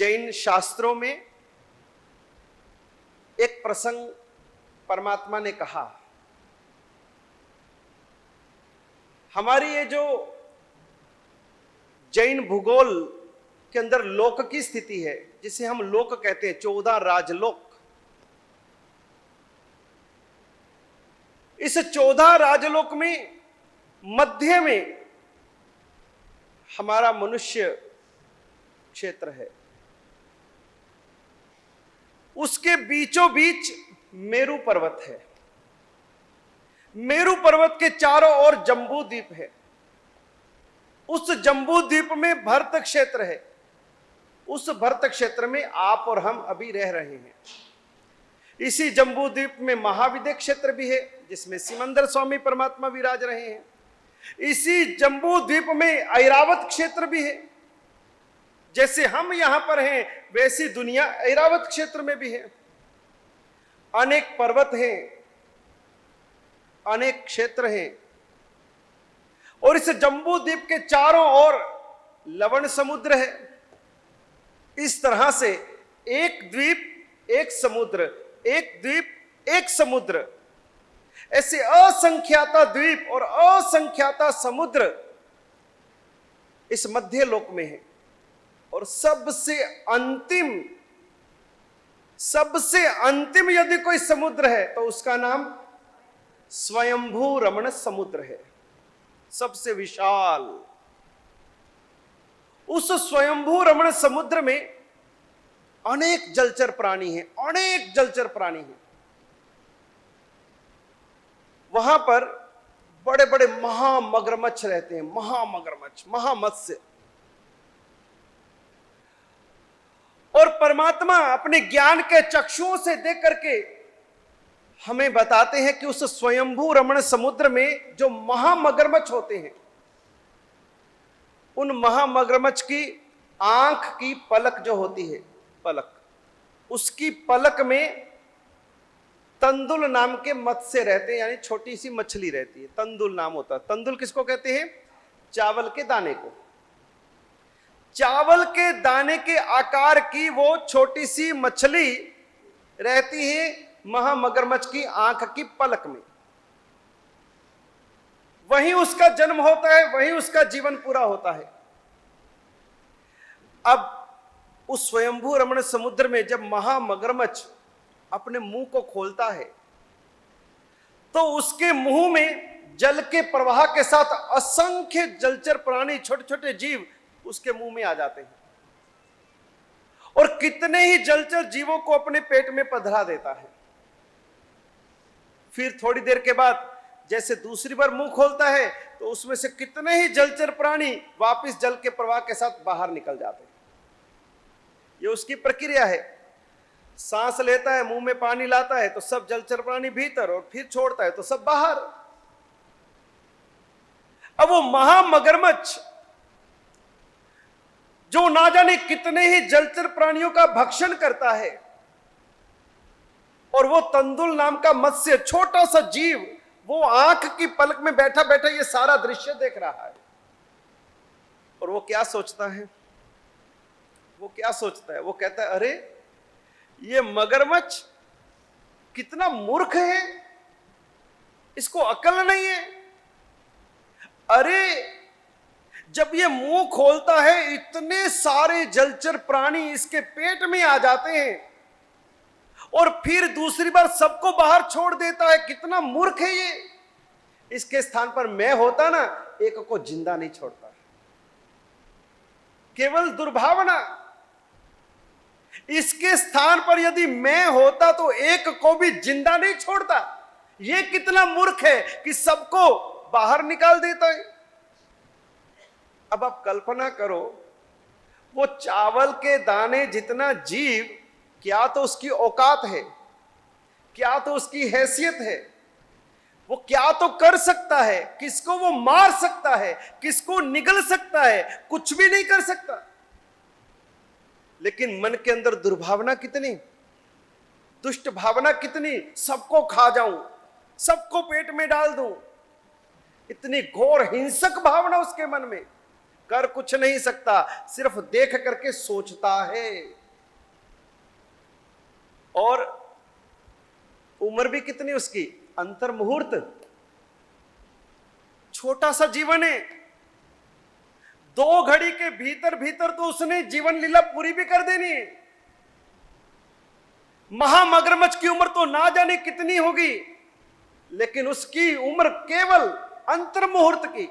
जैन शास्त्रों में एक प्रसंग परमात्मा ने कहा, हमारी ये जो जैन भूगोल के अंदर लोक की स्थिति है, जिसे हम लोक कहते हैं, 14 राजलोक, इस 14 राजलोक में मध्य में हमारा मनुष्य क्षेत्र है। उसके बीचों बीच मेरू पर्वत है। मेरू पर्वत के चारों ओर जम्बू द्वीप है। उस जम्बू द्वीप में भरत क्षेत्र है। उस भरत क्षेत्र में आप और हम अभी रह रहे हैं। इसी जम्बू द्वीप में महाविद्य क्षेत्र भी है, जिसमें सिमंदर स्वामी परमात्मा विराज रहे हैं। इसी जम्बू द्वीप में ऐरावत क्षेत्र भी है। जैसे हम यहां पर हैं, वैसी दुनिया ऐरावत क्षेत्र में भी है। अनेक पर्वत हैं, अनेक क्षेत्र हैं, और इस जम्बू द्वीप के चारों ओर लवण समुद्र है। इस तरह से एक द्वीप एक समुद्र, एक द्वीप एक समुद्र, ऐसे असंख्याता द्वीप और असंख्याता समुद्र इस मध्य लोक में है। और सबसे अंतिम यदि कोई समुद्र है तो उसका नाम स्वयंभू रमण समुद्र है, सबसे विशाल। उस स्वयंभू रमण समुद्र में अनेक जलचर प्राणी हैं, अनेक जलचर प्राणी हैं। वहां पर बड़े बड़े महामगरमच्छ रहते हैं, महामगरमच्छ, महामत्स्य। और परमात्मा अपने ज्ञान के चक्षुओं से देख करके हमें बताते हैं कि उस स्वयंभू रमण समुद्र में जो महामगरमच्छ होते हैं, उन महामगरमच्छ की आंख की पलक जो होती है, पलक, उसकी पलक में तंदुल नाम के मत्स्य रहते हैं, यानी छोटी सी मछली रहती है। तंदुल नाम होता है। तंदुल किसको कहते हैं? चावल के दाने को। चावल के दाने के आकार की वो छोटी सी मछली रहती है महामगरमच्छ की आंख की पलक में। वहीं उसका जन्म होता है, वहीं उसका जीवन पूरा होता है। अब उस स्वयंभू रमण समुद्र में जब महामगरमच्छ अपने मुंह को खोलता है तो उसके मुंह में जल के प्रवाह के साथ असंख्य जलचर प्राणी, छोटे छोटे जीव उसके मुंह में आ जाते हैं। और कितने ही जलचर जीवों को अपने पेट में पधरा देता है। फिर थोड़ी देर के बाद जैसे दूसरी बार मुंह खोलता है तो उसमें से कितने ही जलचर प्राणी वापस जल के प्रवाह के साथ बाहर निकल जाते हैं। ये उसकी प्रक्रिया है। सांस लेता है, मुंह में पानी लाता है तो सब जलचर प्राणी भीतर, और फिर छोड़ता है तो सब बाहर। अब वो महामगरमच्छ जो ना जाने कितने ही जलचर प्राणियों का भक्षण करता है, और वो तंदुल नाम का मत्स्य, छोटा सा जीव, वो आंख की पलक में बैठा बैठा ये सारा दृश्य देख रहा है। और वो क्या सोचता है? वो कहता है, अरे ये मगरमच्छ कितना मूर्ख है, इसको अकल नहीं है। अरे जब ये मुंह खोलता है इतने सारे जलचर प्राणी इसके पेट में आ जाते हैं, और फिर दूसरी बार सबको बाहर छोड़ देता है। कितना मूर्ख है ये। इसके स्थान पर मैं होता ना, एक को जिंदा नहीं छोड़ता। केवल दुर्भावना। इसके स्थान पर यदि मैं होता तो एक को भी जिंदा नहीं छोड़ता। ये कितना मूर्ख है कि सबको बाहर निकाल देता है। अब आप कल्पना करो, वो चावल के दाने जितना जीव, क्या तो उसकी औकात है, क्या तो उसकी हैसियत है, वो क्या तो कर सकता है, किसको वो मार सकता है, किसको निगल सकता है, कुछ भी नहीं कर सकता। लेकिन मन के अंदर दुर्भावना कितनी, दुष्ट भावना कितनी, सबको खा जाऊं, सबको पेट में डाल दूं, इतनी घोर हिंसक भावना उसके मन में। कर कुछ नहीं सकता, सिर्फ देख करके सोचता है। और उम्र भी कितनी उसकी, अंतर मुहूर्त, छोटा सा जीवन है। 2 घड़ी के भीतर भीतर तो उसने जीवन लीला पूरी भी कर देनी है। महामगरमच्छ की उम्र तो ना जाने कितनी होगी, लेकिन उसकी उम्र केवल अंतर मुहूर्त की,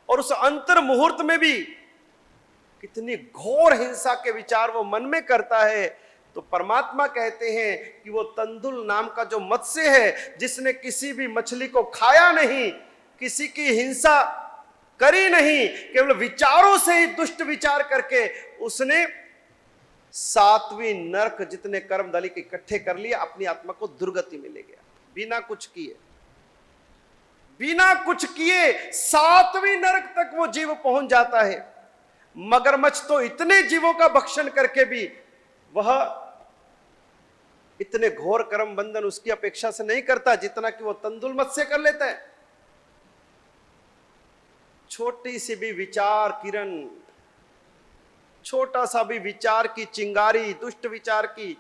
और उस अंतर मुहूर्त में भी कितनी घोर हिंसा के विचार वो मन में करता है। तो परमात्मा कहते हैं कि वो तंदुल नाम का जो मत्स्य है, जिसने किसी भी मछली को खाया नहीं, किसी की हिंसा करी नहीं, केवल विचारों से ही दुष्ट विचार करके उसने 7वीं नरक जितने कर्म दली के इकट्ठे कर लिए, अपनी आत्मा को दुर्गति में ले गया बिना कुछ किए। बिना कुछ किए 7वीं नरक तक वो जीव पहुंच जाता है। मगरमच्छ तो इतने जीवों का भक्षण करके भी वह इतने घोर कर्म बंधन उसकी अपेक्षा से नहीं करता जितना कि वो तंदुल मत्स्य कर लेता है। छोटी सी भी विचार किरण, छोटा सा भी विचार की चिंगारी, दुष्ट विचार की,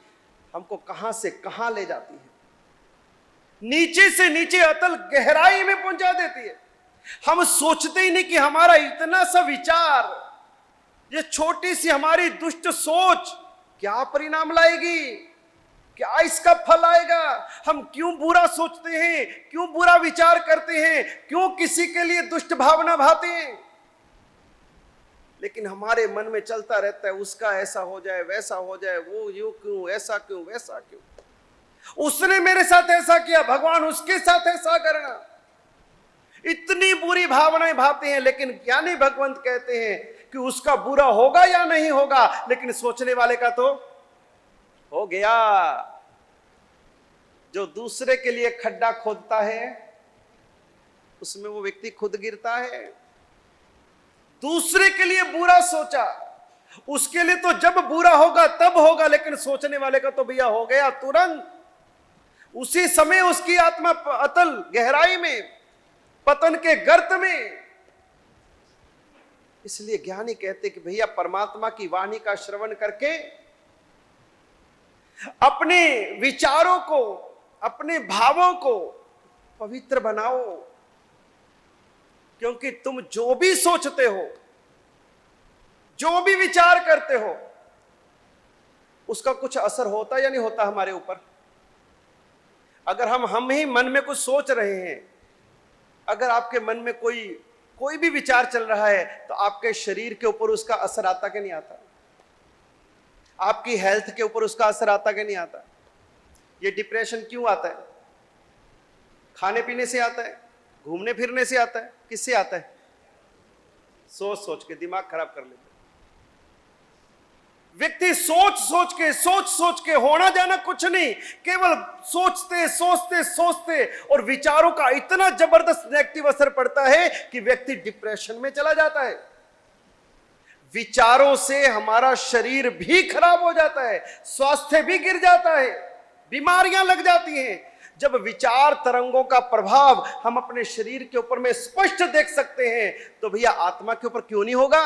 हमको कहां से कहां ले जाती है, नीचे से नीचे अतल गहराई में पहुंचा देती है। हम सोचते ही नहीं कि हमारा इतना सा विचार, ये छोटी सी हमारी दुष्ट सोच क्या परिणाम लाएगी, क्या इसका फल आएगा। हम क्यों बुरा सोचते हैं, क्यों बुरा विचार करते हैं, क्यों किसी के लिए दुष्ट भावना भाते हैं, लेकिन हमारे मन में चलता रहता है उसका ऐसा हो जाए, वैसा हो जाए, वो यूं क्यों, ऐसा क्यों, वैसा क्यों, उसने मेरे साथ ऐसा किया, भगवान उसके साथ ऐसा करना। इतनी बुरी भावनाएं भावते हैं, लेकिन ज्ञानी भगवंत कहते हैं कि उसका बुरा होगा या नहीं होगा, लेकिन सोचने वाले का तो हो गया। जो दूसरे के लिए खड्डा खोदता है उसमें वो व्यक्ति खुद गिरता है। दूसरे के लिए बुरा सोचा, उसके लिए तो जब बुरा होगा तब होगा, लेकिन सोचने वाले का तो भैया हो गया तुरंत, उसी समय उसकी आत्मा अतल गहराई में, पतन के गर्त में। इसलिए ज्ञानी कहते कि भैया परमात्मा की वाणी का श्रवण करके अपने विचारों को, अपने भावों को पवित्र बनाओ, क्योंकि तुम जो भी सोचते हो, जो भी विचार करते हो, उसका कुछ असर होता या नहीं होता हमारे ऊपर। अगर हम ही मन में कुछ सोच रहे हैं, अगर आपके मन में कोई भी विचार चल रहा है, तो आपके शरीर के ऊपर उसका असर आता कि नहीं आता, आपकी हेल्थ के ऊपर उसका असर आता कि नहीं आता। ये डिप्रेशन क्यों आता है? खाने पीने से आता है, घूमने फिरने से आता है, किससे आता है? सोच सोच के दिमाग खराब कर लेते हैं व्यक्ति। सोच सोच के होना जाना कुछ नहीं, केवल सोचते सोचते सोचते, और विचारों का इतना जबरदस्त नेगेटिव असर पड़ता है कि व्यक्ति डिप्रेशन में चला जाता है। विचारों से हमारा शरीर भी खराब हो जाता है, स्वास्थ्य भी गिर जाता है, बीमारियां लग जाती हैं। जब विचार तरंगों का प्रभाव हम अपने शरीर के ऊपर में स्पष्ट देख सकते हैं, तो भैया आत्मा के ऊपर क्यों नहीं होगा।